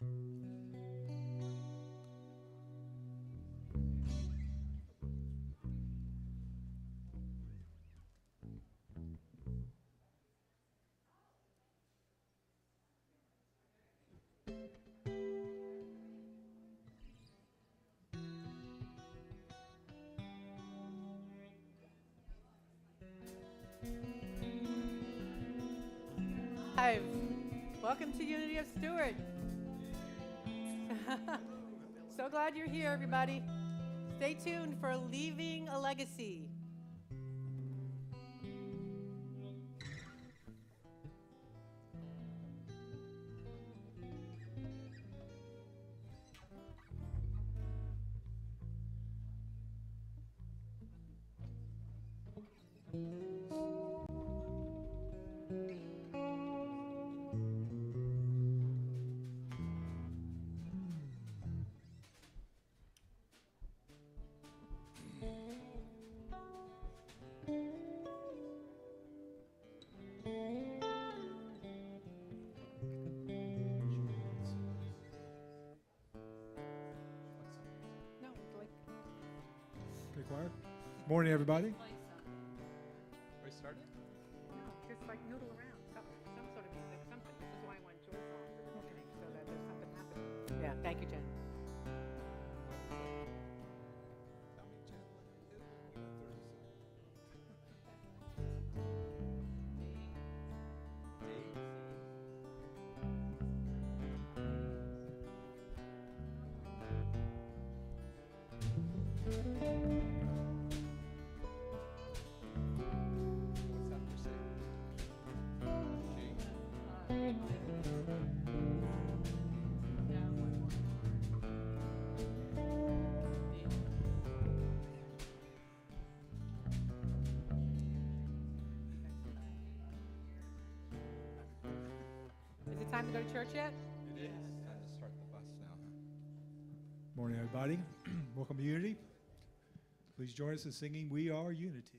Hi, welcome to Unity of Stuart. So glad you're here, everybody. Stay tuned for Leaving a Legacy. No, like Okay, choir. Morning, everybody. We started? no, just like noodle around, some sort of music, something. This is why I want joy songs at the beginning, so that there's something happening. Yeah, thank you, Jen. Tell me, Jen, what do we do when we go through this? What's after C? G? Is it time to go to church yet? It is. Time to start the bus now. Morning, everybody. Welcome to Unity. Please join us in singing We Are Unity.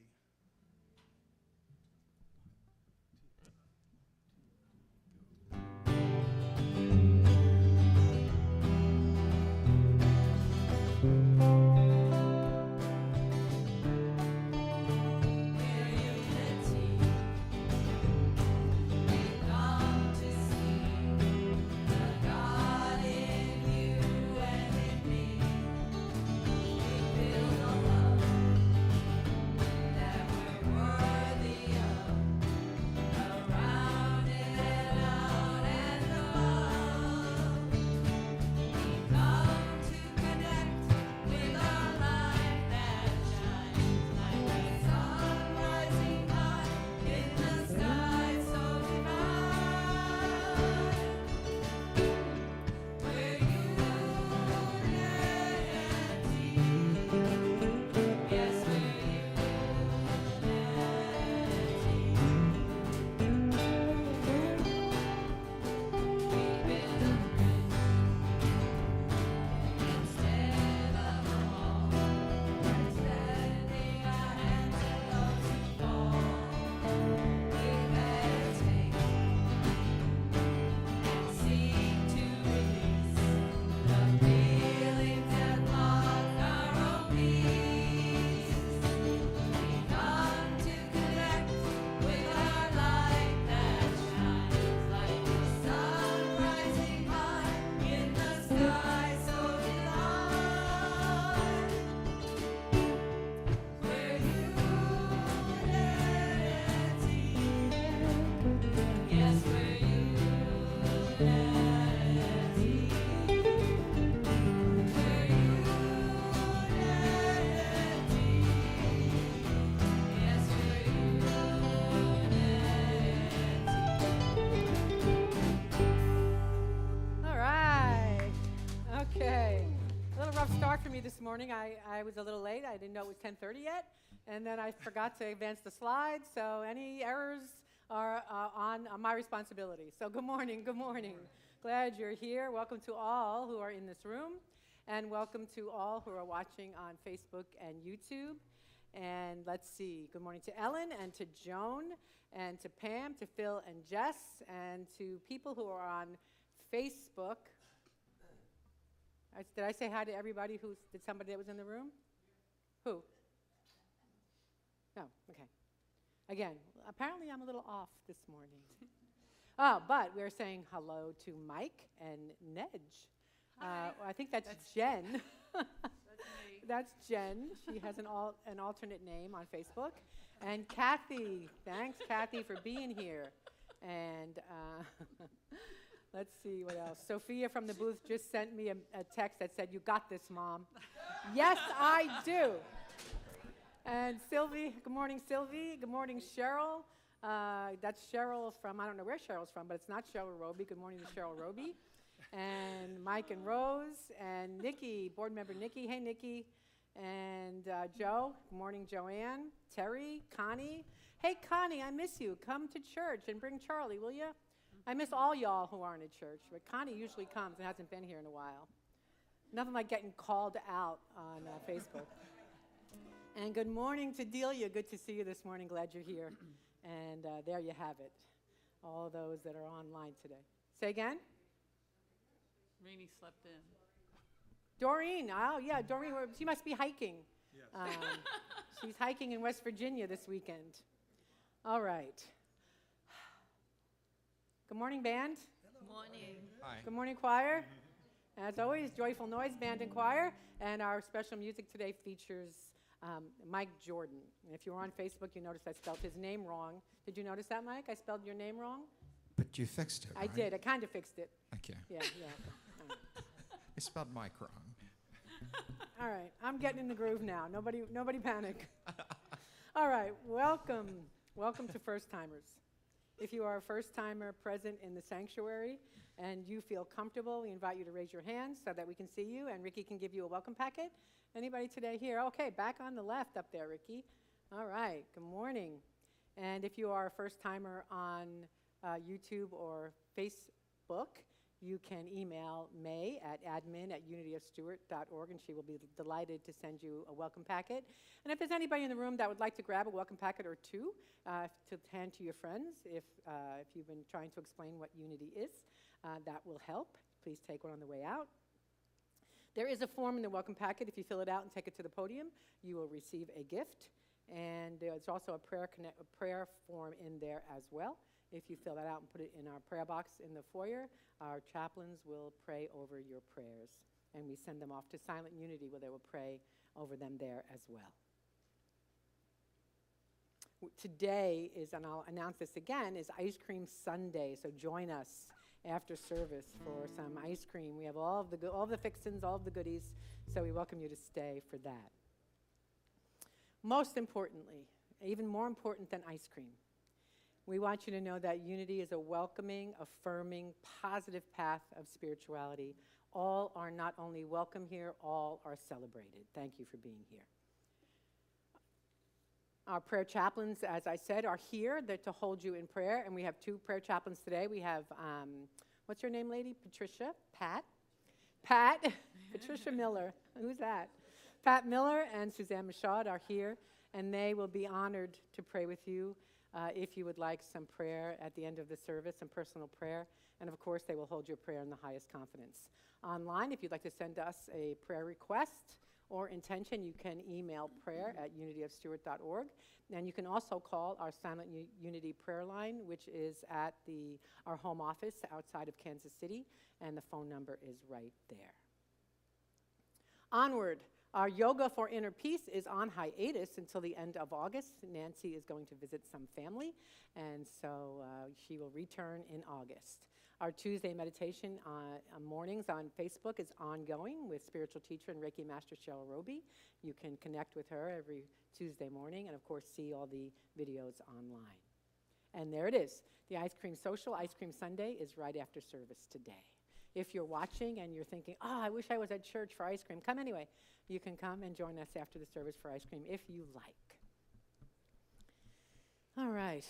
start for me this morning. I was a little late. I didn't know it was 10:30 yet, and then I forgot to advance the slides. So any errors are on my responsibility. So good morning, good morning. Glad you're here. Welcome to all who are in this room, and welcome to all who are watching on Facebook and YouTube. And let's see, good morning to Ellen and to Joan and to Pam, to Phil and Jess, and to people who are on Facebook. Did I say hi to everybody did somebody that was in the room? Who? No, okay. Again, apparently I'm a little off this morning. Oh, but we're saying hello to Mike and Nedge. I think that's Jen. That's me. That's Jen. She has an alternate name on Facebook. And Kathy. Thanks, Kathy, for being here. And let's see what else. Sophia from the booth just sent me a text that said, "You got this, Mom." Yes, I do. And Sylvie, good morning, Sylvie. Good morning, Cheryl. That's Cheryl from, I don't know where Cheryl's from, but it's not Cheryl Roby. Good morning to Cheryl Roby. And Mike and Rose, and Nikki, board member Nikki. Hey, Nikki. And Joe. Good morning, Joanne. Terry, Connie. Hey, Connie, I miss you. Come to church and bring Charlie, will you? I miss all y'all who aren't at church, but Connie usually comes and hasn't been here in a while. Nothing like getting called out on Facebook. And good morning to Delia. Good to see you this morning. Glad you're here. And there you have it. All those that are online today. Say again? Rainey slept in. Doreen. Oh, yeah, Doreen. She must be hiking. Yes. She's hiking in West Virginia this weekend. All right. Good morning, band. Morning. Hi. Good morning, choir. As always, Joyful Noise Band and Choir. And our special music today features Mike Jordan. And if you were on Facebook, you noticed I spelled his name wrong. Did you notice that, Mike? I spelled your name wrong? But you fixed it, I right? did. I kind of fixed it. Okay. Yeah. I spelled Mike wrong. All right. I'm getting in the groove now. Nobody panic. All right. Welcome to First Timers. If you are a first timer present in the sanctuary and you feel comfortable, we invite you to raise your hands so that we can see you, and Ricky can give you a welcome packet. Anybody today here? Okay, back on the left up there, Ricky. All right, good morning. And if you are a first timer on YouTube or Facebook, you can email May at admin@unityofstuart.org, and she will be delighted to send you a welcome packet. And if there's anybody in the room that would like to grab a welcome packet or two to hand to your friends, if you've been trying to explain what Unity is, that will help. Please take one on the way out. There is a form in the welcome packet. If you fill it out and take it to the podium, you will receive a gift. And there's also a prayer form in there as well. If you fill that out and put it in our prayer box in the foyer, our chaplains will pray over your prayers. And we send them off to Silent Unity where they will pray over them there as well. Today is, and I'll announce this again, is Ice Cream Sunday. So join us after service for some ice cream. We have all the fixins, all of the goodies. So we welcome you to stay for that. Most importantly, even more important than ice cream, we want you to know that Unity is a welcoming, affirming, positive path of spirituality. All are not only welcome here, all are celebrated. Thank you for being here. Our prayer chaplains, as I said, are here to hold you in prayer, and we have two prayer chaplains today. We have, what's your name, lady? Patricia? Pat? Patricia Miller. Who's that? Pat Miller and Suzanne Michaud are here, and they will be honored to pray with you if you would like some prayer at the end of the service, some personal prayer. And of course, they will hold your prayer in the highest confidence. Online, if you'd like to send us a prayer request or intention, you can email prayer@unityofstuart.org. And you can also call our Silent Unity prayer line, which is at our home office outside of Kansas City, and the phone number is right there. Onward. Our Yoga for Inner Peace is on hiatus until the end of August. Nancy is going to visit some family, and so she will return in August. Our Tuesday meditation mornings on Facebook is ongoing with spiritual teacher and Reiki Master Cheryl Roby. You can connect with her every Tuesday morning and, of course, see all the videos online. And there it is. The Ice Cream Social, Ice Cream Sunday, is right after service today. If you're watching and you're thinking, I wish I was at church for ice cream, come anyway. You can come and join us after the service for ice cream if you like. All right.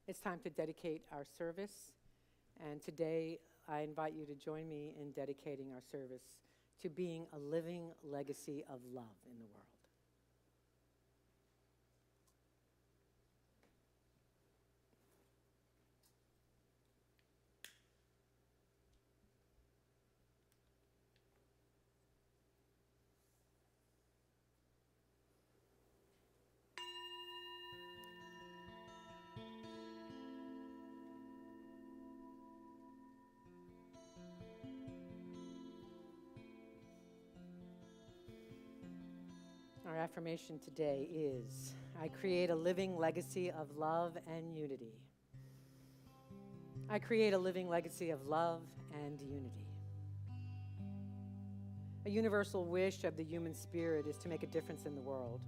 It's time to dedicate our service. And today, I invite you to join me in dedicating our service to being a living legacy of love in the world. affirmation today is, I create a living legacy of love and unity. I create a living legacy of love and unity. A universal wish of the human spirit is to make a difference in the world,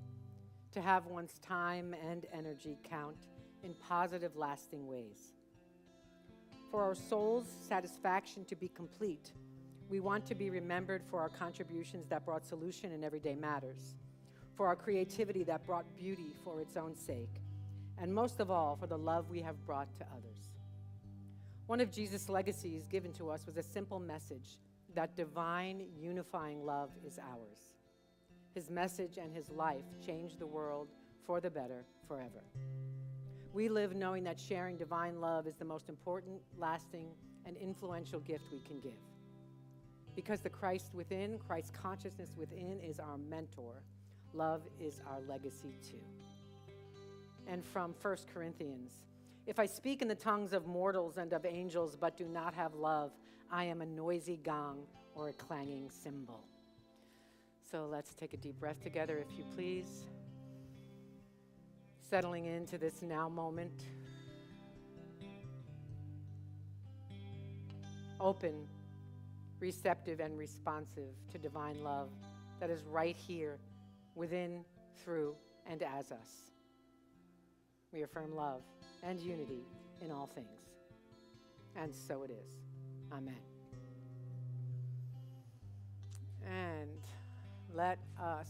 to have one's time and energy count in positive, lasting ways. For our soul's satisfaction to be complete, we want to be remembered for our contributions that brought solution in everyday matters, for our creativity that brought beauty for its own sake, and most of all, for the love we have brought to others. One of Jesus' legacies given to us was a simple message that divine unifying love is ours. His message and his life changed the world for the better forever. We live knowing that sharing divine love is the most important, lasting, and influential gift we can give. Because the Christ within, Christ's consciousness within is our mentor, love is our legacy too. And from 1 Corinthians, if I speak in the tongues of mortals and of angels but do not have love, I am a noisy gong or a clanging cymbal. So let's take a deep breath together, if you please. Settling into this now moment. Open, receptive, and responsive to divine love that is right here, within, through, and as us. We affirm love and unity in all things. And so it is. Amen. And let us,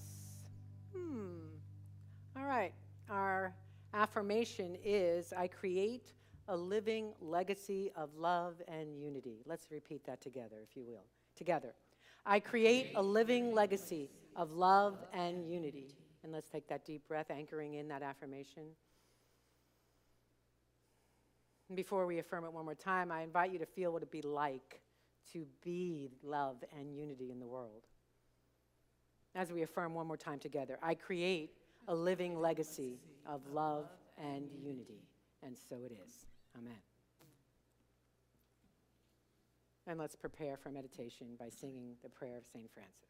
all right. Our affirmation is, I create a living legacy of love and unity. Let's repeat that together, if you will. Together. I create a living legacy of love and unity. And let's take that deep breath, anchoring in that affirmation. And before we affirm it one more time, I invite you to feel what it'd be like to be love and unity in the world. As we affirm one more time together, I create a living legacy of love and unity. And so it is. Amen. And let's prepare for meditation by singing the prayer of St. Francis.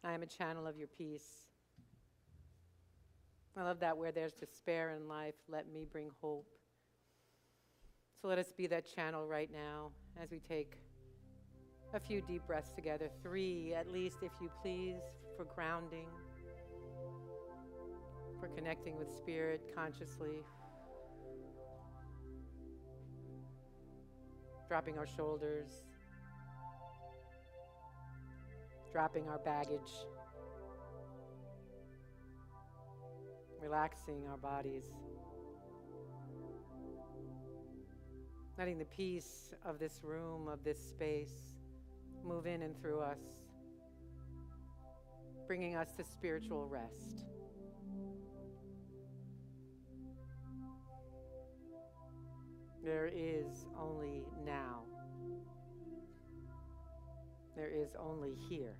I am a channel of your peace. I love that, where there's despair in life, let me bring hope. So let us be that channel right now as we take a few deep breaths together. 3 at least, if you please, for grounding, for connecting with spirit consciously. Dropping our shoulders, dropping our baggage, relaxing our bodies, letting the peace of this room, of this space, move in and through us, bringing us to spiritual rest. There is only now. There is only here.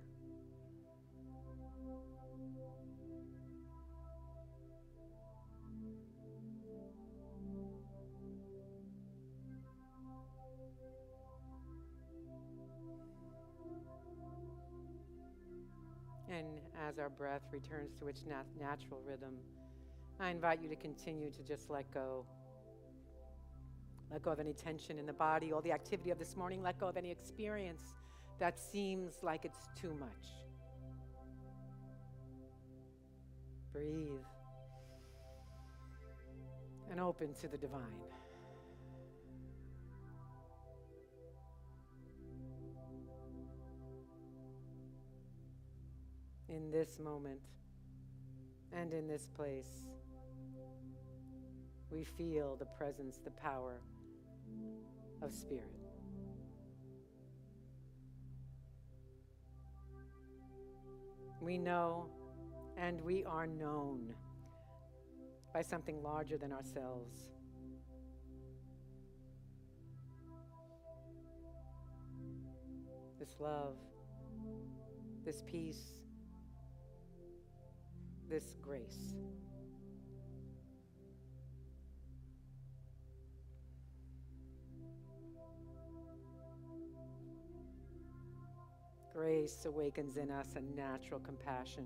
And as our breath returns to its natural rhythm, I invite you to continue to just let go. Let go of any tension in the body, all the activity of this morning. Let go of any experience that seems like it's too much. Breathe and open to the divine. In this moment and in this place, we feel the presence, the power of Spirit. We know and we are known by something larger than ourselves. This love, this peace, this grace. Grace awakens in us a natural compassion,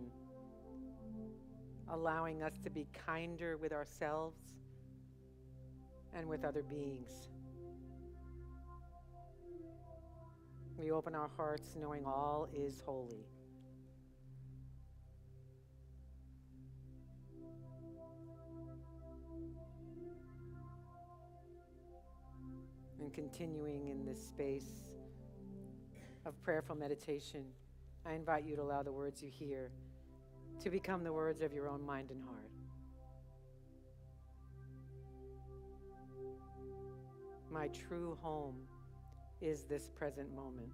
allowing us to be kinder with ourselves and with other beings. We open our hearts knowing all is holy. And continuing in this space of prayerful meditation, I invite you to allow the words you hear to become the words of your own mind and heart. My true home is this present moment.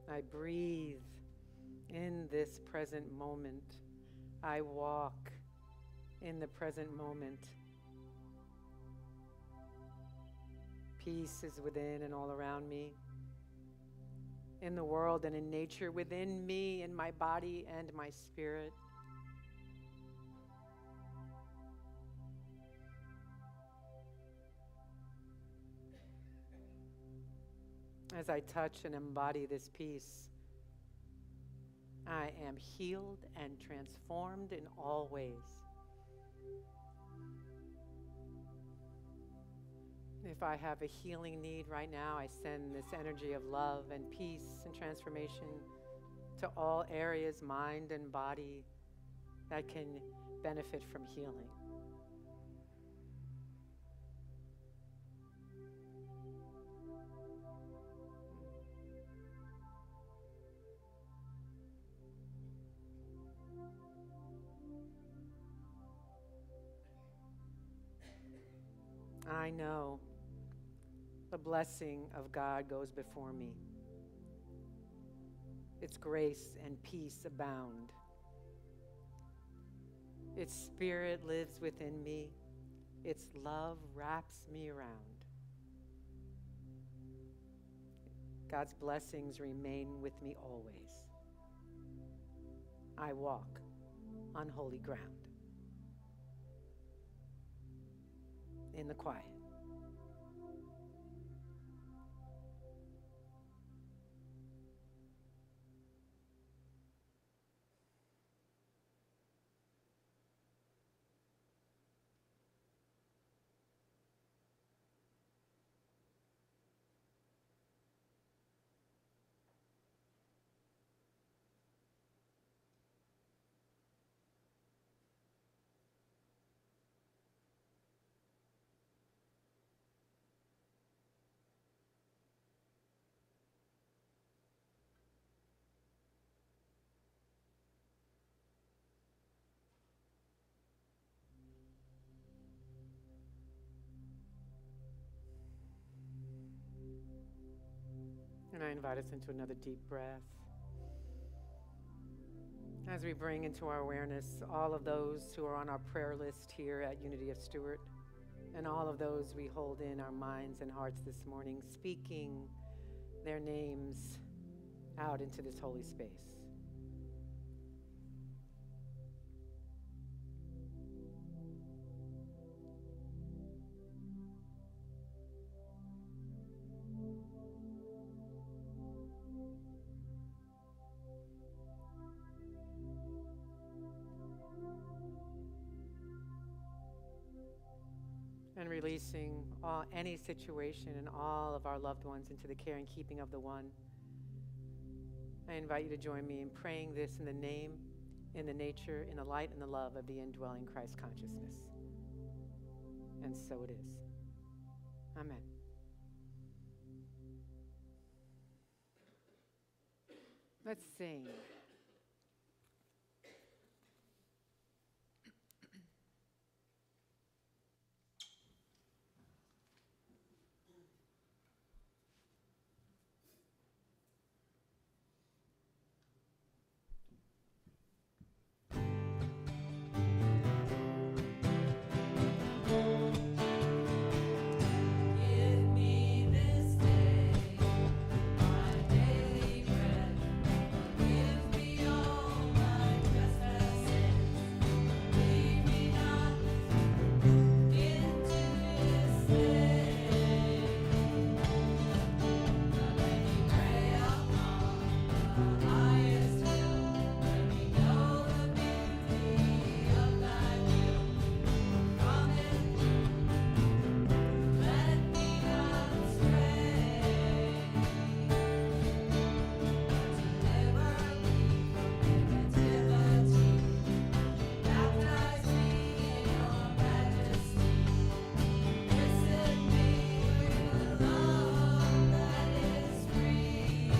I breathe in this present moment. I walk in the present moment. Peace is within and all around me, in the world and in nature, within me, in my body and my spirit. As I touch and embody this peace, I am healed and transformed in all ways. If I have a healing need right now, I send this energy of love and peace and transformation to all areas, mind and body, that can benefit from healing. I know the blessing of God goes before me. Its grace and peace abound. Its spirit lives within me. Its love wraps me around. God's blessings remain with me always. I walk on holy ground. In the quiet. invite us into another deep breath. As we bring into our awareness all of those who are on our prayer list here at Unity of Stuart, and all of those we hold in our minds and hearts this morning, speaking their names out into this holy space. And releasing any situation and all of our loved ones into the care and keeping of the One. I invite you to join me in praying this in the name, in the nature, in the light, and the love of the indwelling Christ consciousness. And so it is. Amen. Let's sing. Give me this day my daily bread. Forgive me all my trespasses. Lead me not into this but let me pray upon the highest hill. Let me know the beauty of thy will. From it let me not stray, deliver me from negativity. Baptize me in your majesty. Visit me with a love that is free.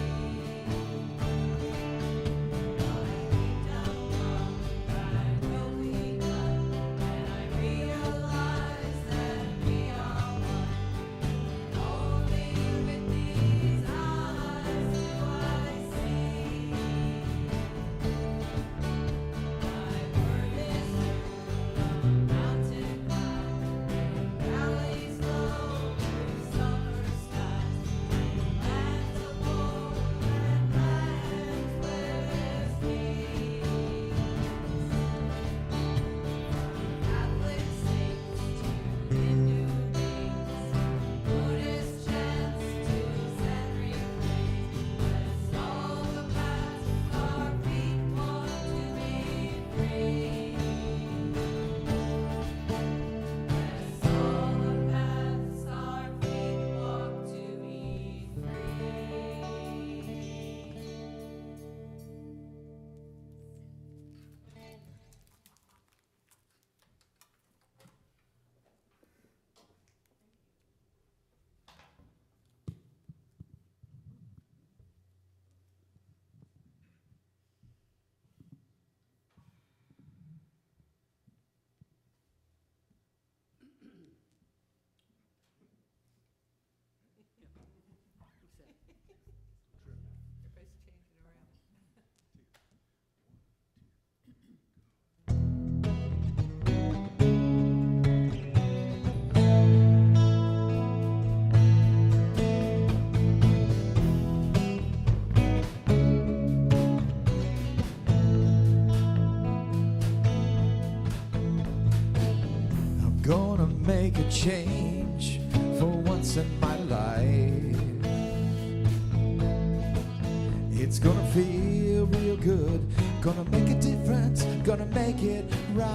Thy kingdom come, thy will be done, and I realize that we are one. Only with these eyes do I see. Thy word is true, the mountain climb, valleys low through summer skies, lands of hope and lands where there's peace. From Catholic saints to Hindu kings, Buddhist chants to Zen refrains, bless all the paths our feet walk to be free. Bless all the paths our feet walk to be free. Everybody's changing around. I'm gonna make a change for once in my life. It's gonna feel real good, gonna make a difference, gonna make it right.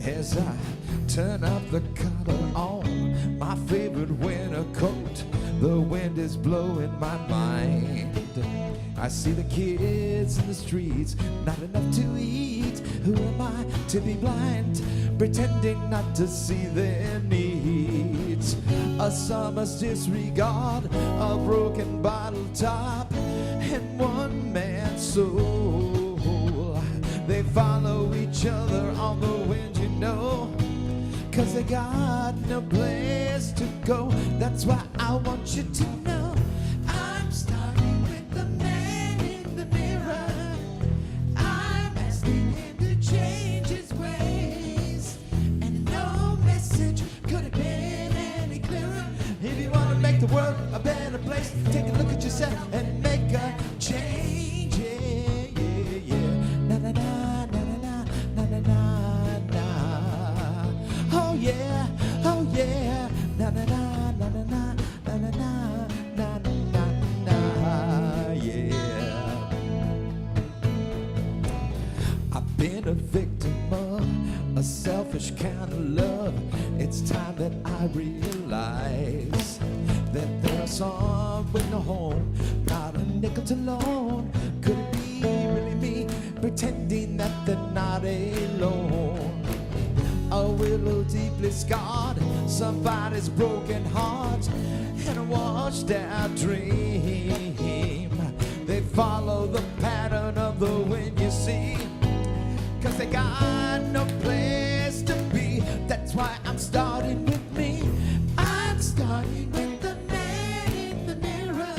As I turn up the collar on my favorite winter coat, the wind is blowing my mind. I see the kids in the streets, not enough to eat. Who am I to be blind, pretending not to see their needs? A summer's disregard, a broken bottle top, and one man's soul. They follow each other on the wind, you know. 'cause they got no place to go. That's why I want you to know I'm starting with the man in the mirror. I'm asking him to change his ways, and no message could have been any clearer. If you want to make the world a better place, take a look at yourself and make a change. Yeah, yeah, yeah. Na na na na na na na na na. Oh yeah, oh yeah. Na na na na na na na na na na na. Yeah. I've been a victim of a selfish kind of love. It's time that I realize that there are some with no home, not a nickel to loan. Could it be really me pretending that they're not alone? A willow deeply scarred, somebody's broken heart, and a washed out dream. They follow the pattern of the wind, you see, 'cause they got no place to be. That's why I'm starting with me. I'm starting with the man in the mirror.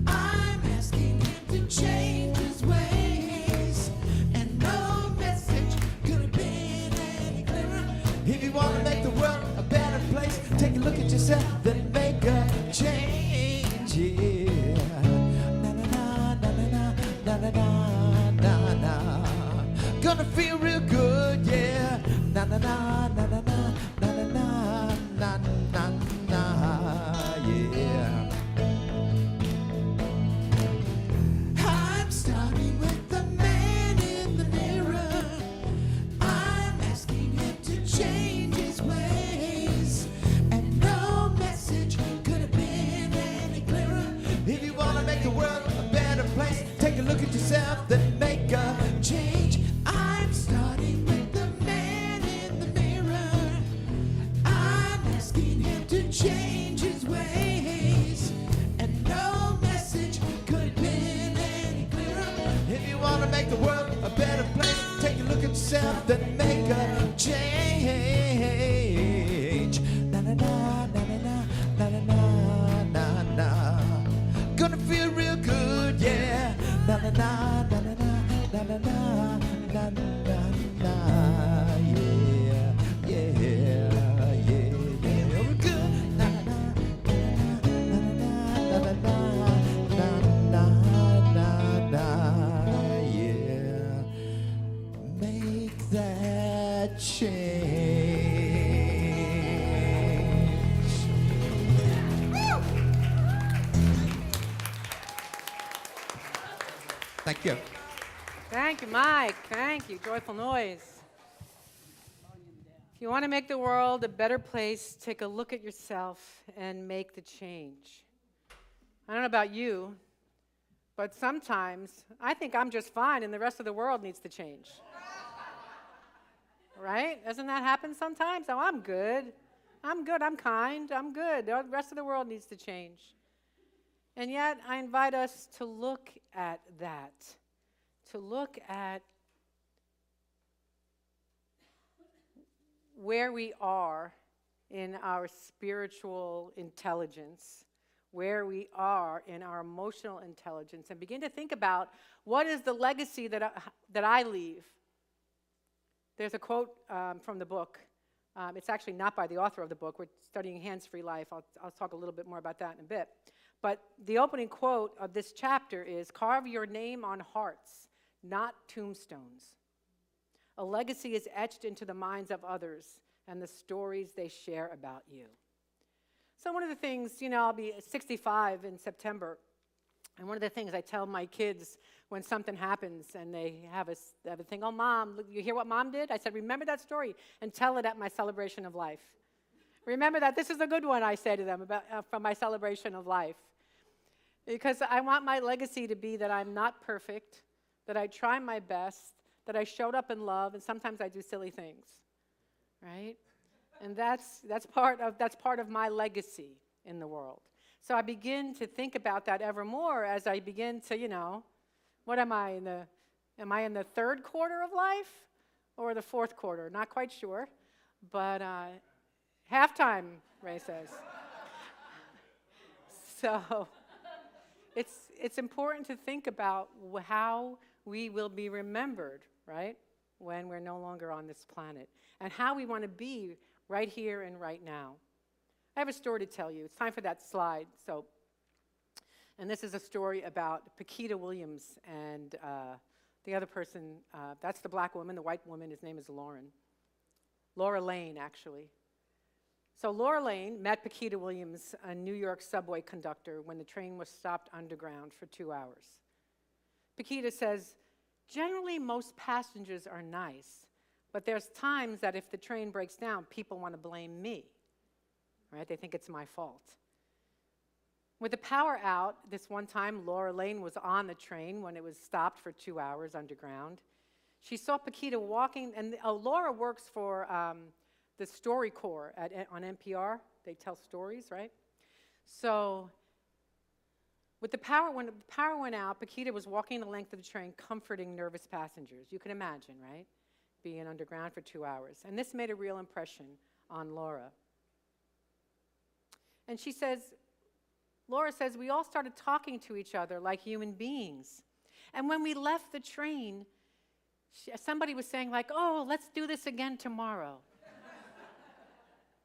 I'm asking him to change his ways, and no message could have been any clearer. If you want to make the world a better place, take a look at yourself, then make a change. Yeah. Na na na na na na na na na na. Gonna feel real good, yeah. Na na na na na na na na na na na, yeah. I'm starting with the man in the mirror. I'm asking him to change his ways, and no message could have been any clearer. If you wanna make the world a better place, take a look at yourself, then make a change. I'm starting with the man in the mirror. I'm asking him to change his ways, and no message could have been any clearer. If you want to make the world a better place, take a look at yourself, then make a change. Na na na na na na na na na na. Gonna feel real good, yeah. Na na na na na na na na na na na, yeah, yeah, yeah, yeah. Real good. Na na na na na na na na na, yeah. Make that change. Thank you. Thank you, Mike. Thank you. Joyful noise. If you want to make the world a better place, take a look at yourself and make the change. I don't know about you, but sometimes I think I'm just fine and the rest of the world needs to change. Right? Doesn't that happen sometimes? Oh, I'm good. I'm good. I'm kind. I'm good. The rest of the world needs to change. And yet, I invite us to look at that, to look at where we are in our spiritual intelligence, where we are in our emotional intelligence, and begin to think about what is the legacy that I leave. There's a quote from the book. It's actually not by the author of the book. We're studying Hands-Free Life. I'll talk a little bit more about that in a bit. But the opening quote of this chapter is, "Carve your name on hearts, not tombstones. A legacy is etched into the minds of others and the stories they share about you." So one of the things, I'll be 65 in September, and one of the things I tell my kids when something happens and they have a thing, "Oh, Mom, look, you hear what Mom did?" I said, "Remember that story and tell it at my celebration of life. Remember that. This is a good one," I say to them from my celebration of life. Because I want my legacy to be that I'm not perfect, that I try my best, that I showed up in love, and sometimes I do silly things, right? And that's part of my legacy in the world. So I begin to think about that ever more as I begin to, what am I in the third quarter of life or the fourth quarter? Not quite sure. But halftime, Ray says. So it's important to think about how we will be remembered, right, when we're no longer on this planet, and how we want to be right here and right now. I have a story to tell you. It's time for that slide. And this is a story about Paquita Williams and the other person. That's the black woman. The white woman, his name is Lauren. Laura Lane, actually. So Laura Lane met Paquita Williams, a New York subway conductor, when the train was stopped underground for 2 hours. Paquita says, generally most passengers are nice, but there's times that if the train breaks down, people want to blame me, right? They think it's my fault. With the power out, this one time, Laura Lane was on the train when it was stopped for 2 hours underground. She saw Paquita walking, and Laura works for the Story Corps on NPR. They tell stories, right? So when the power went out, Paquita was walking the length of the train, comforting nervous passengers. You can imagine, right? Being underground for 2 hours. And this made a real impression on Laura. And Laura says, we all started talking to each other like human beings. And when we left the train, somebody was saying like, oh, let's do this again tomorrow.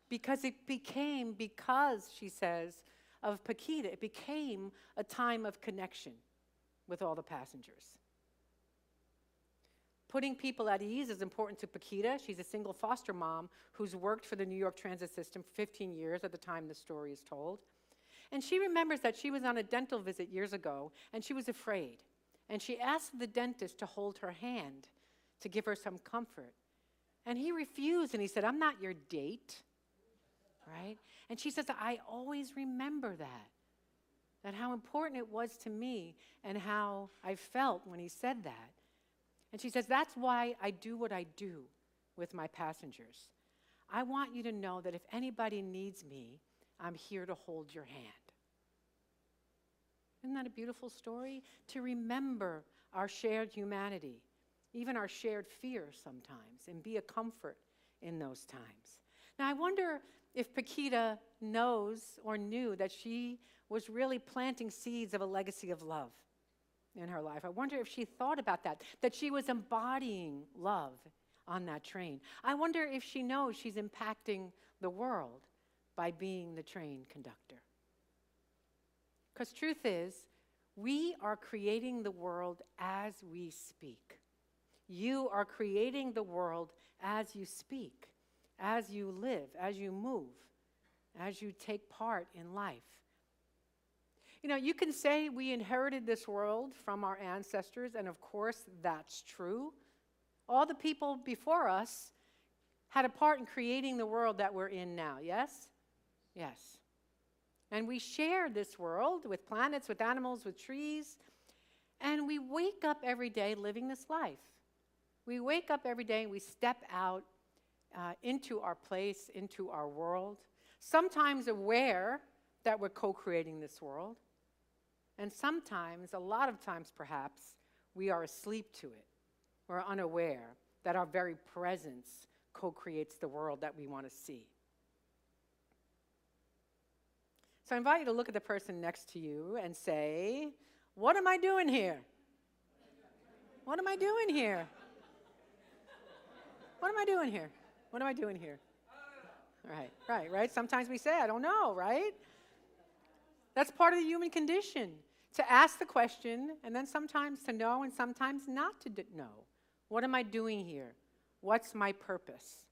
Because she says, of Paquita, it became a time of connection with all the passengers. Putting people at ease is important to Paquita. She's a single foster mom who's worked for the New York transit system for 15 years at the time the story is told. And she remembers that she was on a dental visit years ago, and she was afraid. And she asked the dentist to hold her hand to give her some comfort. And he refused, and he said, I'm not your date, right? And she says, I always remember that how important it was to me and how I felt when he said that. And she says, that's why I do what I do with my passengers. I want you to know that if anybody needs me, I'm here to hold your hand. Isn't that a beautiful story? To remember our shared humanity, even our shared fear sometimes, and be a comfort in those times. Now, I wonder if Paquita knows or knew that she was really planting seeds of a legacy of love in her life. I wonder if she thought about that she was embodying love on that train. I wonder if she knows she's impacting the world by being the train conductor. Because truth is, we are creating the world as we speak. You are creating the world as you speak, as you live, as you move, as you take part in life. You know, you can say we inherited this world from our ancestors, and of course that's true. All the people before us had a part in creating the world that we're in now, yes? Yes. And we share this world with planets, with animals, with trees, and we wake up every day living this life. We wake up every day and we step out into our place, into our world, sometimes aware that we're co-creating this world, and sometimes, a lot of times perhaps, we are asleep to it. We're unaware that our very presence co-creates the world that we want to see. So I invite you to look at the person next to you and say, what am I doing here? What am I doing here? What am I doing here? What am I doing here? Right. Sometimes we say, I don't know, right? That's part of the human condition, to ask the question and then sometimes to know and sometimes not to know. What am I doing here? What's my purpose?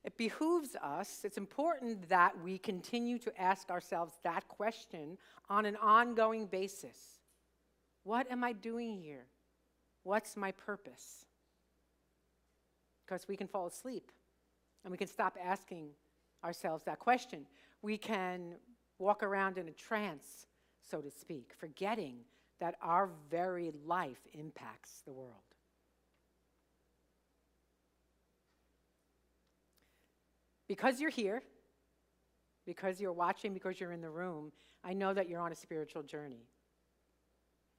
It behooves us, it's important that we continue to ask ourselves that question on an ongoing basis. What am I doing here? What's my purpose? Because we can fall asleep and we can stop asking ourselves that question. We can walk around in a trance, so to speak, forgetting that our very life impacts the world. Because you're here, because you're watching, because you're in the room, I know that you're on a spiritual journey.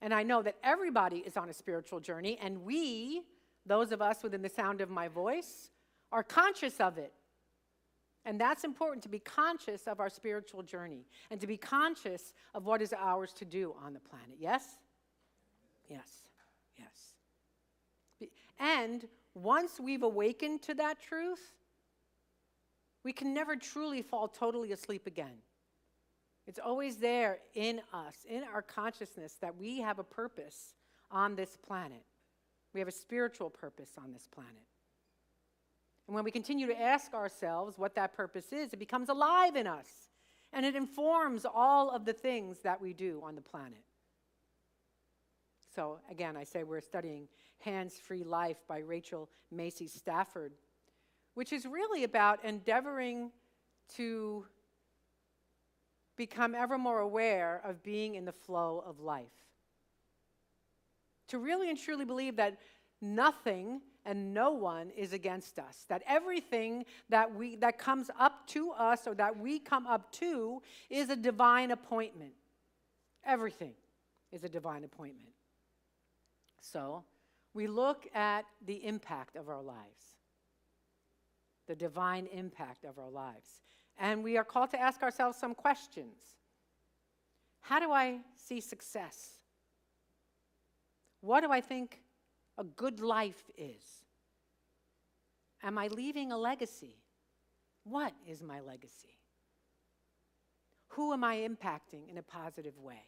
And I know that everybody is on a spiritual journey, and we Those of us within the sound of my voice are conscious of it. And that's important, to be conscious of our spiritual journey and to be conscious of what is ours to do on the planet. Yes? Yes. Yes. And once we've awakened to that truth, we can never truly fall totally asleep again. It's always there in us, in our consciousness, that we have a purpose on this planet. We have a spiritual purpose on this planet. And when we continue to ask ourselves what that purpose is, it becomes alive in us. And it informs all of the things that we do on the planet. So again, I say we're studying Hands-Free Life by Rachel Macy Stafford, which is really about endeavoring to become ever more aware of being in the flow of life. To really and truly believe that nothing and no one is against us, that everything that comes up to us or that we come up to is a divine appointment. Everything is a divine appointment. So, we look at the impact of our lives, the divine impact of our lives. And we are called to ask ourselves some questions. How do I see success? What do I think a good life is? Am I leaving a legacy? What is my legacy? Who am I impacting in a positive way?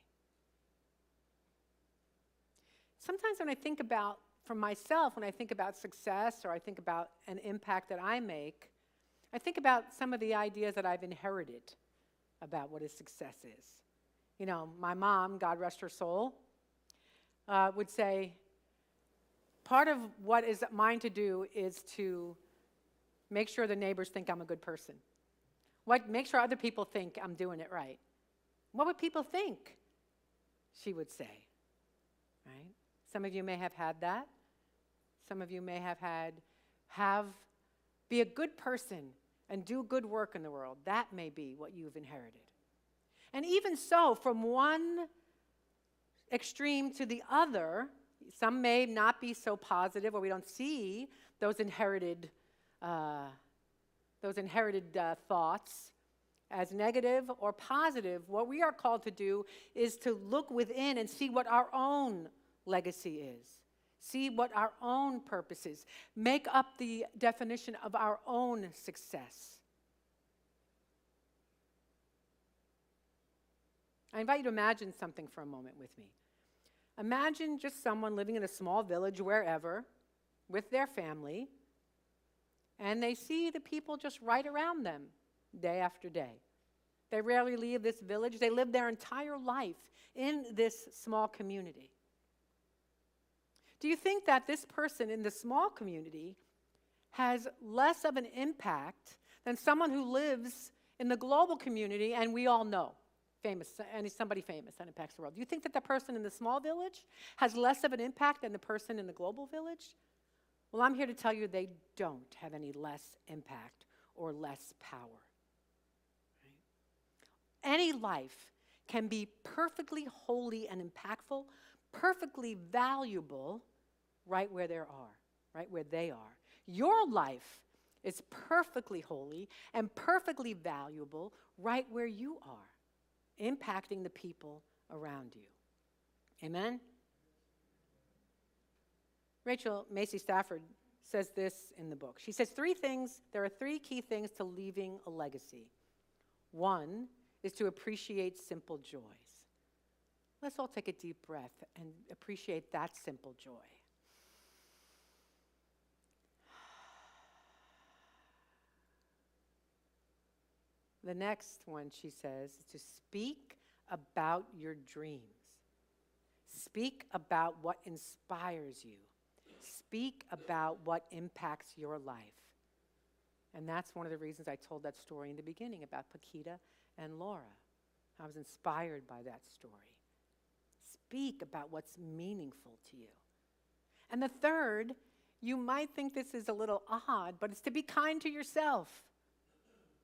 Sometimes when I think about, for myself, when I think about success or I think about an impact that I make, I think about some of the ideas that I've inherited about what a success is. You know, my mom, God rest her soul, would say, part of what is mine to do is to make sure the neighbors think I'm a good person. Make sure other people think I'm doing it right. What would people think? She would say, right? Some of you may have had that. Some of you may have be a good person and do good work in the world. That may be what you've inherited. And even so, from one extreme to the other, some may not be so positive, or we don't see those inherited thoughts as negative or positive. What we are called to do is to look within and see what our own legacy is. See what our own purpose is. Make up the definition of our own success. I invite you to imagine something for a moment with me. Imagine just someone living in a small village wherever with their family, and they see the people just right around them day after day. They rarely leave this village. They live their entire life in this small community. Do you think that this person in the small community has less of an impact than someone who lives in the global community, and we all know, somebody famous that impacts the world? Do you think that the person in the small village has less of an impact than the person in the global village? Well, I'm here to tell you they don't have any less impact or less power. Right? Any life can be perfectly holy and impactful, perfectly valuable right where they are. Your life is perfectly holy and perfectly valuable right where you are, impacting the people around you. Amen? Rachel Macy Stafford says this in the book. She says there are three key things to leaving a legacy. One is to appreciate simple joys. Let's all take a deep breath and appreciate that simple joy. The next one, she says, is to speak about your dreams. Speak about what inspires you. Speak about what impacts your life. And that's one of the reasons I told that story in the beginning about Paquita and Laura. I was inspired by that story. Speak about what's meaningful to you. And the third, you might think this is a little odd, but it's to be kind to yourself.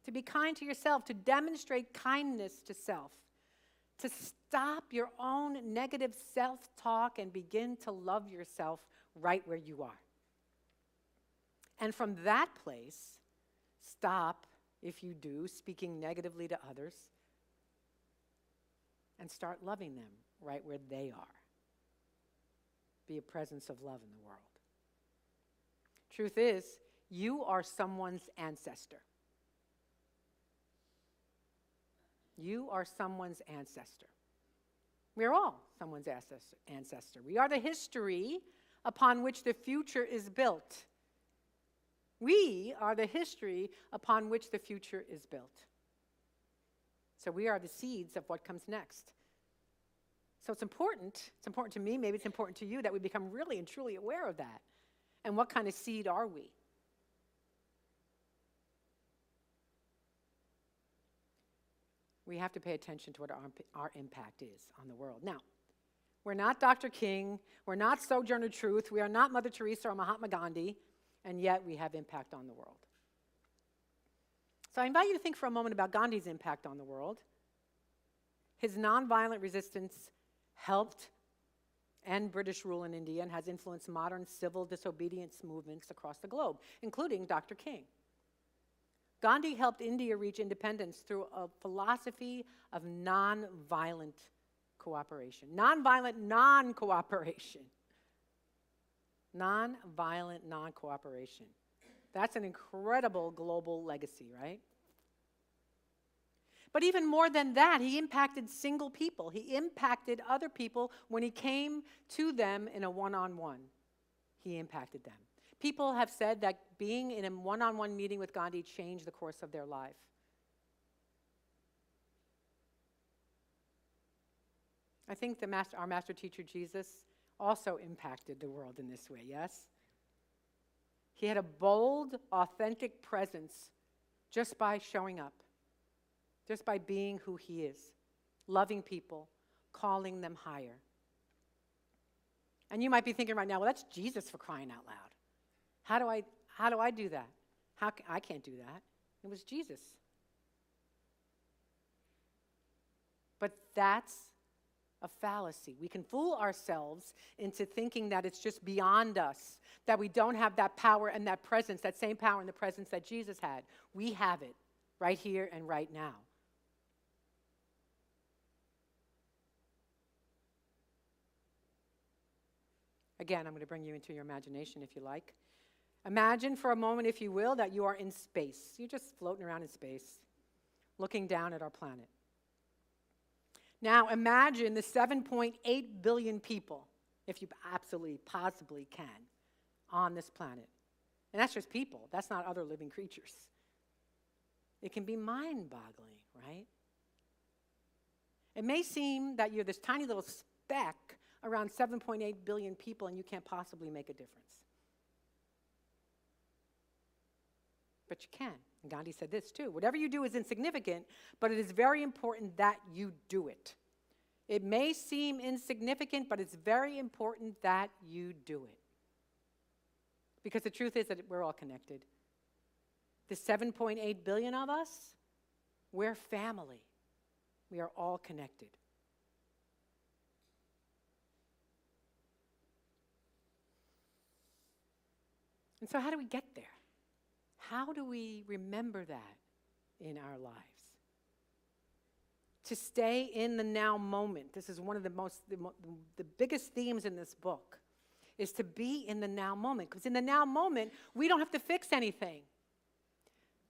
To be kind to yourself, to demonstrate kindness to self, to stop your own negative self-talk and begin to love yourself right where you are. And from that place, stop, if you do, speaking negatively to others and start loving them right where they are. Be a presence of love in the world. Truth is, you are someone's ancestor. You are someone's ancestor. We are all someone's ancestor. We are the history upon which the future is built. We are the history upon which the future is built. So we are the seeds of what comes next. So it's important to me, maybe it's important to you, that we become really and truly aware of that. And what kind of seed are we? We have to pay attention to what our impact is on the world. Now, we're not Dr. King, we're not Sojourner Truth, we are not Mother Teresa or Mahatma Gandhi, and yet we have impact on the world. So I invite you to think for a moment about Gandhi's impact on the world. His nonviolent resistance helped end British rule in India and has influenced modern civil disobedience movements across the globe, including Dr. King. Gandhi helped India reach independence through a philosophy of nonviolent cooperation. Nonviolent non-cooperation. Nonviolent non-cooperation. That's an incredible global legacy, right? But even more than that, he impacted single people. He impacted other people when he came to them in a one-on-one. He impacted them. People have said that being in a one-on-one meeting with Gandhi changed the course of their life. I think our master teacher, Jesus, also impacted the world in this way, yes? He had a bold, authentic presence just by showing up, just by being who he is, loving people, calling them higher. And you might be thinking right now, well, that's Jesus, for crying out loud. How do I do that? I can't do that. It was Jesus. But that's a fallacy. We can fool ourselves into thinking that it's just beyond us, that we don't have that power and that presence, that same power and the presence that Jesus had. We have it right here and right now. Again, I'm going to bring you into your imagination if you like. Imagine for a moment, if you will, that you are in space. You're just floating around in space, looking down at our planet. Now imagine the 7.8 billion people, if you absolutely, possibly can, on this planet. And that's just people. That's not other living creatures. It can be mind-boggling, right? It may seem that you're this tiny little speck around 7.8 billion people and you can't possibly make a difference. But you can. And Gandhi said this too. Whatever you do is insignificant, but it is very important that you do it. It may seem insignificant, but it's very important that you do it. Because the truth is that we're all connected. The 7.8 billion of us, we're family. We are all connected. And so how do we get there? How do we remember that in our lives? To stay in the now moment. This is one of the biggest themes in this book, is to be in the now moment. Because in the now moment, we don't have to fix anything.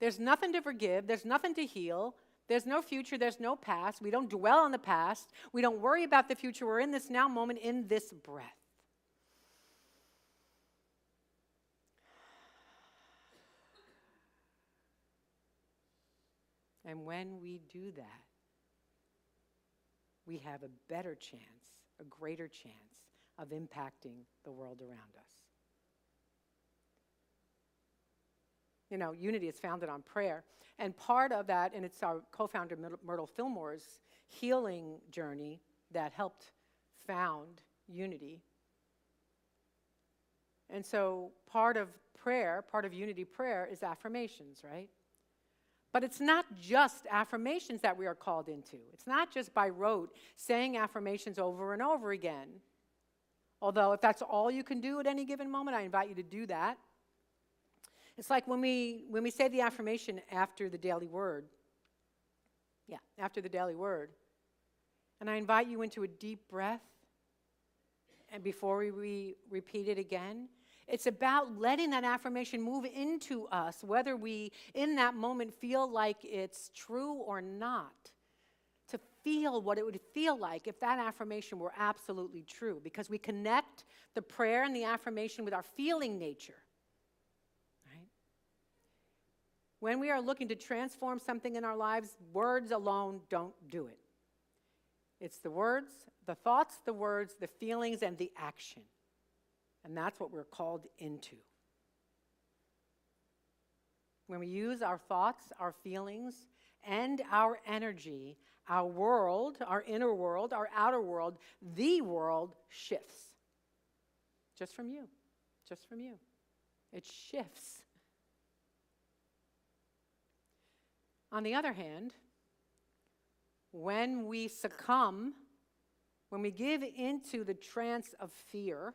There's nothing to forgive. There's nothing to heal. There's no future. There's no past. We don't dwell on the past. We don't worry about the future. We're in this now moment, in this breath. And when we do that, we have a better chance, a greater chance of impacting the world around us. You know, unity is founded on prayer. And part of that, and it's our co-founder Myrtle Fillmore's healing journey that helped found unity. And so part of prayer, part of unity prayer is affirmations, right? But it's not just affirmations that we are called into. It's not just by rote saying affirmations over and over again. Although if that's all you can do at any given moment, I invite you to do that. It's like when we say the affirmation after the daily word. Yeah, after the daily word. And I invite you into a deep breath. And before we repeat it again, it's about letting that affirmation move into us, whether we, in that moment, feel like it's true or not. To feel what it would feel like if that affirmation were absolutely true, because we connect the prayer and the affirmation with our feeling nature. Right? When we are looking to transform something in our lives, words alone don't do it. It's the words, the thoughts, the words, the feelings, and the action. And that's what we're called into. When we use our thoughts, our feelings, and our energy, our world, our inner world, our outer world, the world shifts. Just from you. Just from you. It shifts. On the other hand, when we succumb, when we give into the trance of fear,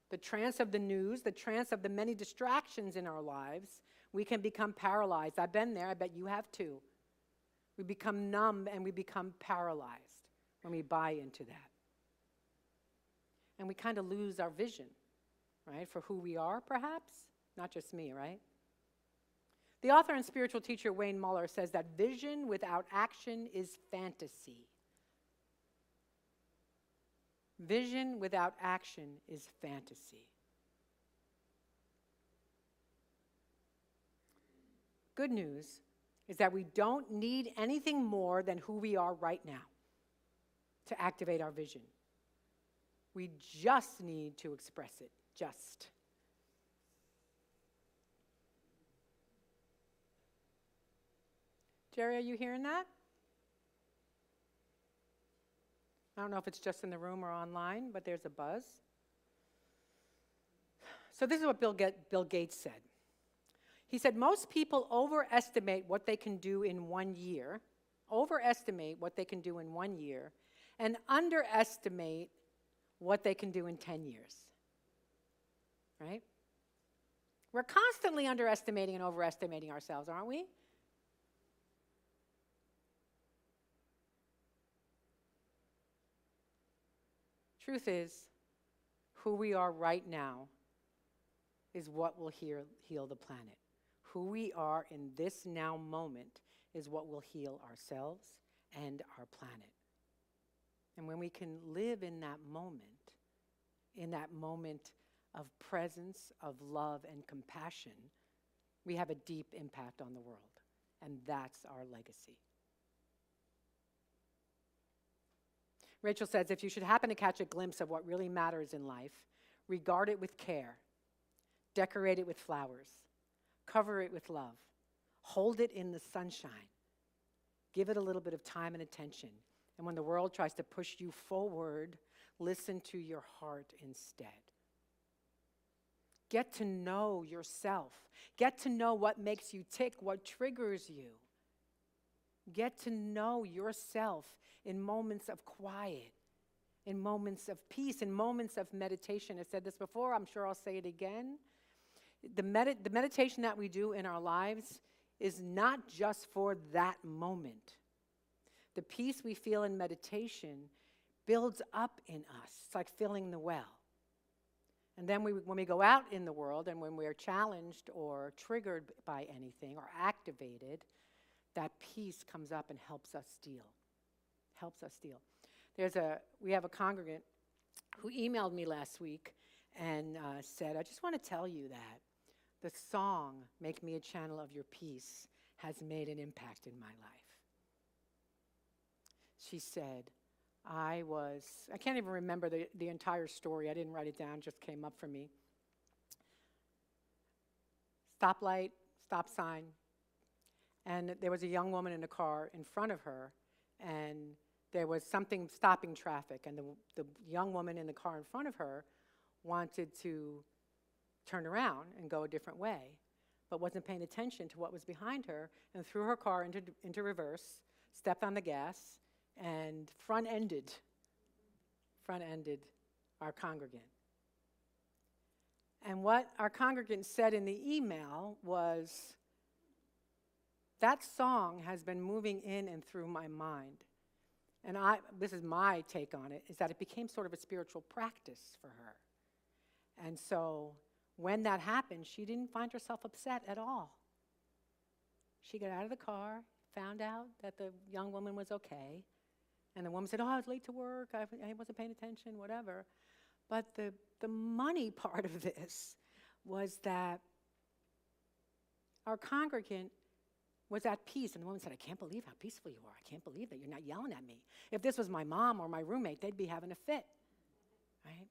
the trance of the news, the trance of the many distractions in our lives, we can become paralyzed. I've been there. I bet you have too. We become numb and we become paralyzed when we buy into that. And we kind of lose our vision, right, for who we are, perhaps? Not just me, right? The author and spiritual teacher Wayne Muller says that vision without action is fantasy. Vision without action is fantasy. Good news is that we don't need anything more than who we are right now to activate our vision. We just need to express it, just. Jerry, are you hearing that? I don't know if it's just in the room or online, but there's a buzz. So this is what Bill Gates said. He said, most people overestimate what they can do in 1 year, and underestimate what they can do in 10 years. Right? We're constantly underestimating and overestimating ourselves, aren't we? Truth is, who we are right now is what will heal the planet. Who we are in this now moment is what will heal ourselves and our planet. And when we can live in that moment of presence, of love and compassion, we have a deep impact on the world. And that's our legacy. Rachel says, if you should happen to catch a glimpse of what really matters in life, regard it with care, decorate it with flowers, cover it with love, hold it in the sunshine, give it a little bit of time and attention, and when the world tries to push you forward, listen to your heart instead. Get to know yourself. Get to know what makes you tick, what triggers you. Get to know yourself in moments of quiet, in moments of peace, in moments of meditation. I've said this before, I'm sure I'll say it again. The meditation that we do in our lives is not just for that moment. The peace we feel in meditation builds up in us. It's like filling the well. And then when we go out in the world and when we're challenged or triggered by anything or activated, that peace comes up and helps us deal. We have a congregant who emailed me last week and said, I just want to tell you that the song, Make Me a Channel of Your Peace, has made an impact in my life. She said, I can't even remember the entire story. I didn't write it down, just came up for me. Stoplight, stop sign, and there was a young woman in a car in front of her, and there was something stopping traffic, and the young woman in the car in front of her wanted to turn around and go a different way, but wasn't paying attention to what was behind her, and threw her car into reverse, stepped on the gas, and front-ended our congregant. And what our congregant said in the email was, that song has been moving in and through my mind. And this is my take on it, is that it became sort of a spiritual practice for her. And so when that happened, she didn't find herself upset at all. She got out of the car, found out that the young woman was okay, and the woman said, I was late to work, I wasn't paying attention, whatever. But the money part of this was that our congregant was at peace, and the woman said, I can't believe how peaceful you are. I can't believe that you're not yelling at me. If this was my mom or my roommate, they'd be having a fit, right?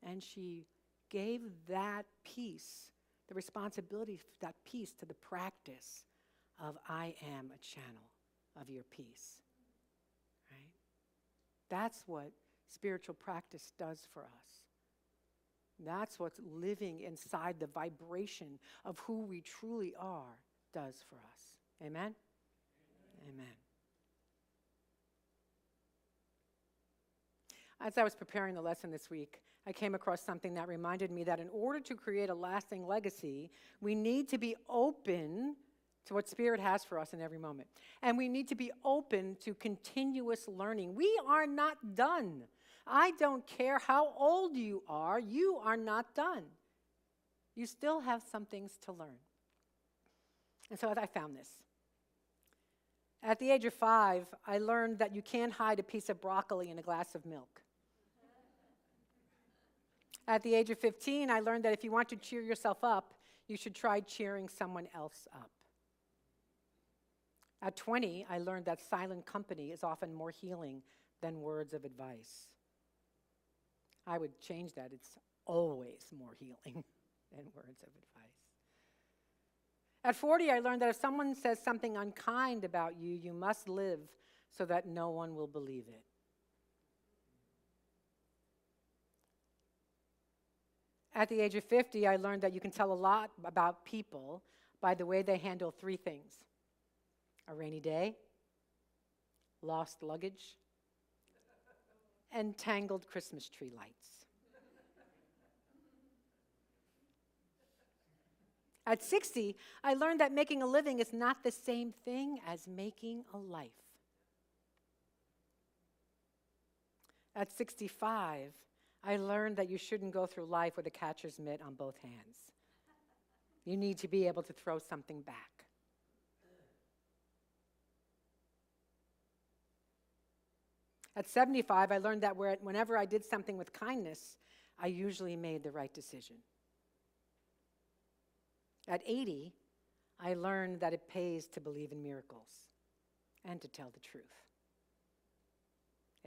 And she gave that peace, the responsibility for that peace, to the practice of I am a channel of your peace, right? That's what spiritual practice does for us. That's what living inside the vibration of who we truly are does for us. Amen? Amen. As I was preparing the lesson this week, I came across something that reminded me that in order to create a lasting legacy, we need to be open to what Spirit has for us in every moment. And we need to be open to continuous learning. We are not done. I don't care how old you are not done. You still have some things to learn. And so I found this. At the age of 5, I learned that you can't hide a piece of broccoli in a glass of milk. At the age of 15, I learned that if you want to cheer yourself up, you should try cheering someone else up. At 20, I learned that silent company is often more healing than words of advice. I would change that. It's always more healing than words of advice. At 40, I learned that if someone says something unkind about you, you must live so that no one will believe it. At the age of 50, I learned that you can tell a lot about people by the way they handle 3 things: a rainy day, lost luggage, and tangled Christmas tree lights. At 60, I learned that making a living is not the same thing as making a life. At 65, I learned that you shouldn't go through life with a catcher's mitt on both hands. You need to be able to throw something back. At 75, I learned that whenever I did something with kindness, I usually made the right decision. At 80, I learned that it pays to believe in miracles and to tell the truth.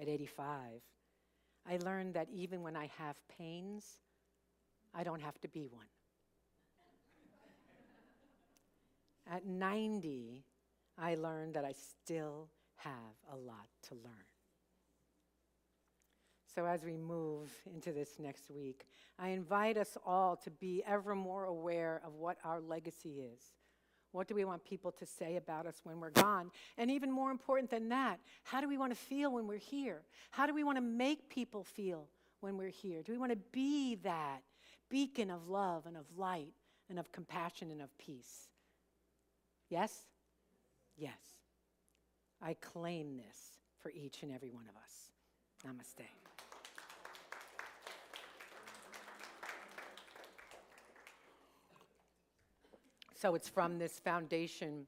At 85, I learned that even when I have pains, I don't have to be one. At 90, I learned that I still have a lot to learn. So as we move into this next week, I invite us all to be ever more aware of what our legacy is. What do we want people to say about us when we're gone? And even more important than that, how do we want to feel when we're here? How do we want to make people feel when we're here? Do we want to be that beacon of love and of light and of compassion and of peace? Yes? Yes. I claim this for each and every one of us. Namaste. So it's from this foundation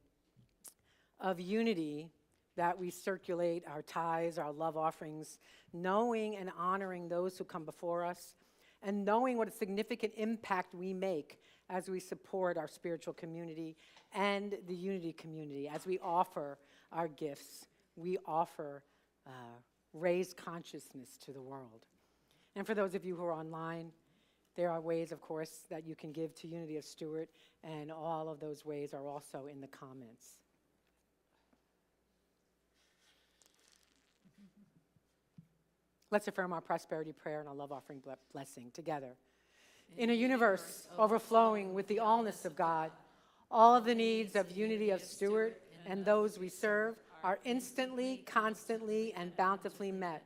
of unity that we circulate our tithes, our love offerings, knowing and honoring those who come before us, and knowing what a significant impact we make as we support our spiritual community and the unity community. As we offer our gifts, we offer raised consciousness to the world. And for those of you who are online, there are ways, of course, that you can give to Unity of Stuart, and all of those ways are also in the comments. Let's affirm our prosperity prayer and our love offering blessing together. In a universe overflowing with the allness of God, all of the needs of Unity of Stuart and those we serve are instantly, constantly, and bountifully met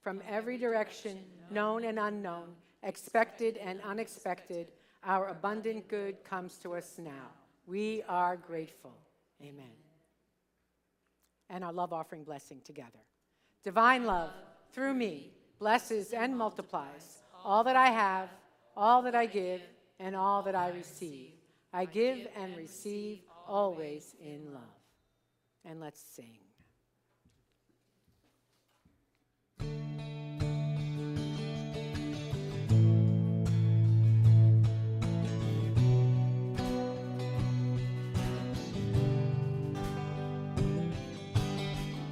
from every direction, known and unknown, expected and unexpected. Our abundant good comes to us now. We are grateful. Amen. And our love offering blessing together. Divine love, through me, blesses and multiplies all that I have, all that I give, and all that I receive. I give and receive always in love. And let's sing.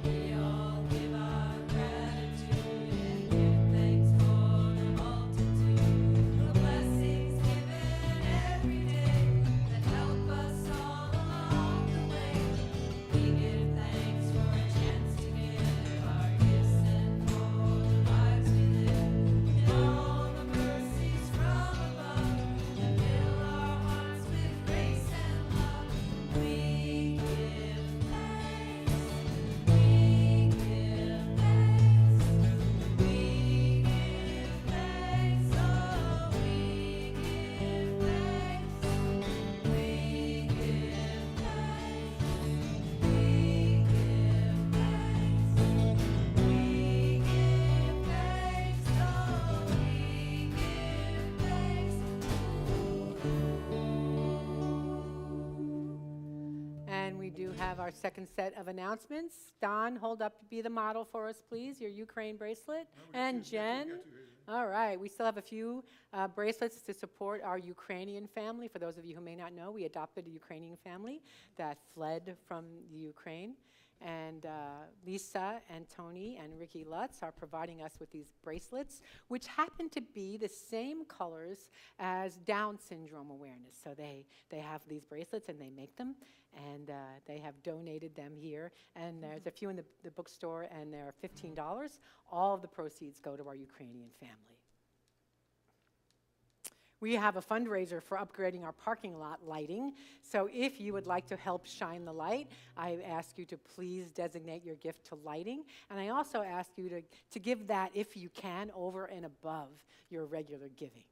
We all give our gratitude and give thanks for the multitude of blessings given every day that help us all along the way. We give thanks for a chance to give our gifts and for the lives we live, and all the mercies from above that fill our hearts with grace and love. We give thanks. We give thanks. We give thanks. Oh, we give thanks. We give thanks. We give thanks. We give thanks. Oh, we give thanks. And we do have our second set of announcements. Don, hold up, be the model for us, please, your Ukraine bracelet. And Jen. All right, we still have a few bracelets to support our Ukrainian family. For those of you who may not know, we adopted a Ukrainian family that fled from the Ukraine. And Lisa and Tony and Ricky Lutz are providing us with these bracelets, which happen to be the same colors as Down syndrome awareness. So they have these bracelets and they make them, and they have donated them here. And there's a few in the bookstore, and they're $15. All of the proceeds go to our Ukrainian family. We have a fundraiser for upgrading our parking lot lighting. So if you would like to help shine the light, I ask you to please designate your gift to lighting. And I also ask you to give that, if you can, over and above your regular giving.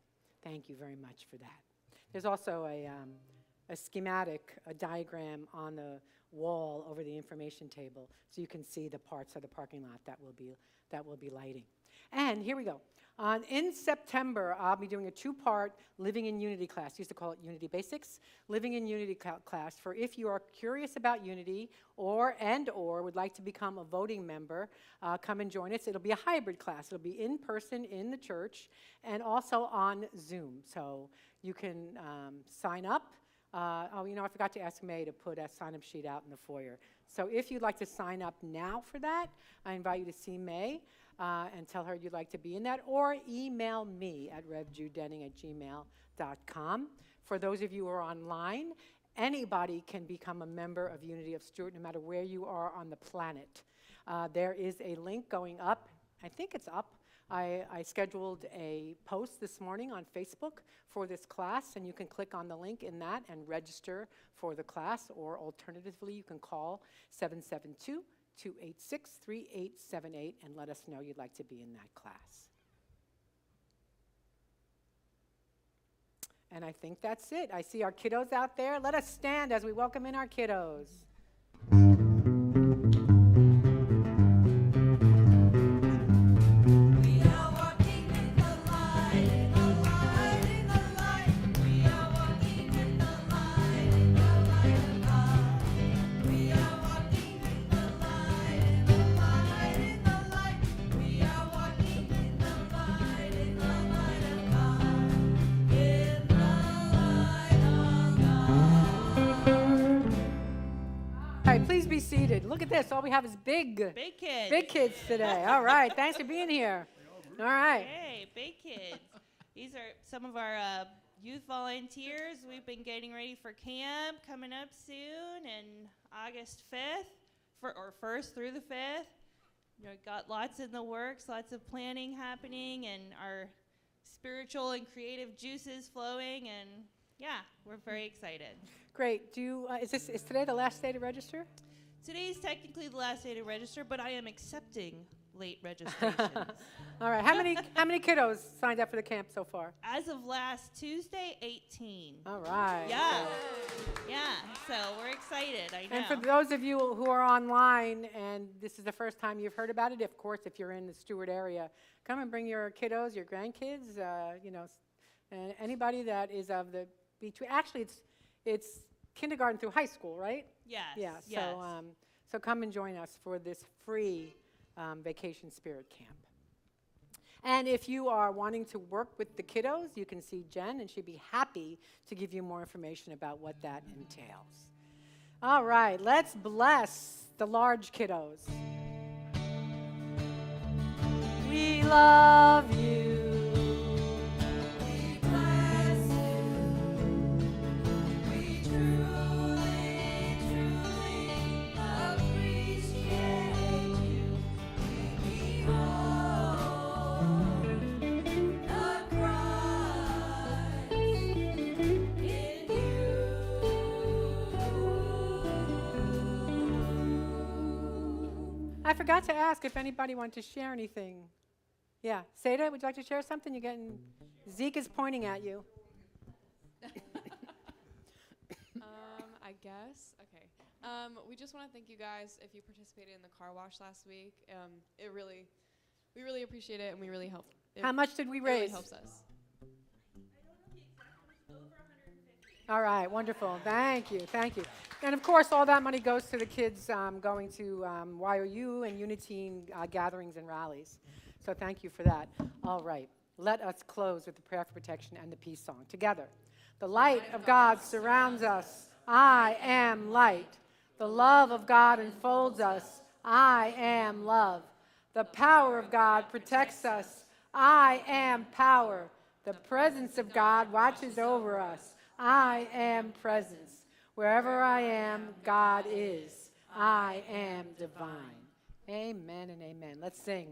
Thank you very much for that. There's also a schematic, a diagram on the wall over the information table, so you can see the parts of the parking lot that will be lighting. And here we go. In September, I'll be doing a two-part Living in Unity class. Used to call it Unity Basics. Living in Unity class for if you are curious about Unity or would like to become a voting member, come and join us. It'll be a hybrid class. It'll be in person in the church and also on Zoom. So you can sign up. I forgot to ask May to put a sign-up sheet out in the foyer. So if you'd like to sign up now for that, I invite you to see May and tell her you'd like to be in that, or email me at revjudenning@gmail.com. For those of you who are online, anybody can become a member of Unity of Stuart, no matter where you are on the planet. There is a link going up. I think it's up. I scheduled a post this morning on Facebook for this class, and you can click on the link in that and register for the class, or alternatively, you can call 772-286-3878 and let us know you'd like to be in that class. And I think that's it. I see our kiddos out there. Let us stand as we welcome in our kiddos. We are walking in the light, in the light, in the light. We are walking in the light, in the light of God. We are walking in the light, in the light, in the light. We are walking in the light, in the light of God. In the light of God. All right, please be seated. Look at this. All we have is big kids. big kids today. All right, thanks for being here. All right. Hey, big kids. These are some of our youth volunteers. We've been getting ready for camp coming up soon, and August 5th, or 1st through the 5th. You know, got lots in the works, lots of planning happening, and our spiritual and creative juices flowing, and yeah, we're very excited. Great. Is today the last day to register? Today's technically the last day to register, but I am accepting late registrations. All right. How many kiddos signed up for the camp so far? As of last Tuesday, 18. All right. Yeah. Yeah. So we're excited. I know. And for those of you who are online and this is the first time you've heard about it, of course, if you're in the Stuart area, come and bring your kiddos, your grandkids, and anybody that is of the between. Actually, it's kindergarten through high school, right? Yes. Yeah. Yes. So come and join us for this free Vacation Spirit Camp. And if you are wanting to work with the kiddos, you can see Jen, and she'd be happy to give you more information about what that entails. All right, let's bless the large kiddos. We love you. We bless you. We truly, truly appreciate you. We behold the Christ in you. I forgot to ask if anybody wanted to share anything. Yeah, Seda, would you like to share something? You're getting, Zeke is pointing at you. I guess. Okay. We just want to thank you guys if you participated in the car wash last week. We really appreciate it, and we really help. How much did we It really raise? helps us. All right, wonderful. Thank you, thank you. And of course, all that money goes to the kids going to YOU and Unity gatherings and rallies. So thank you for that. All right, let us close with the prayer for protection and the peace song together. The light of God surrounds us. I am light. The love of God enfolds us. I am love. The power of God protects us. I am power. The presence of God watches over us. I am presence. Wherever I am, God is. I am divine. Amen and amen. Let's sing.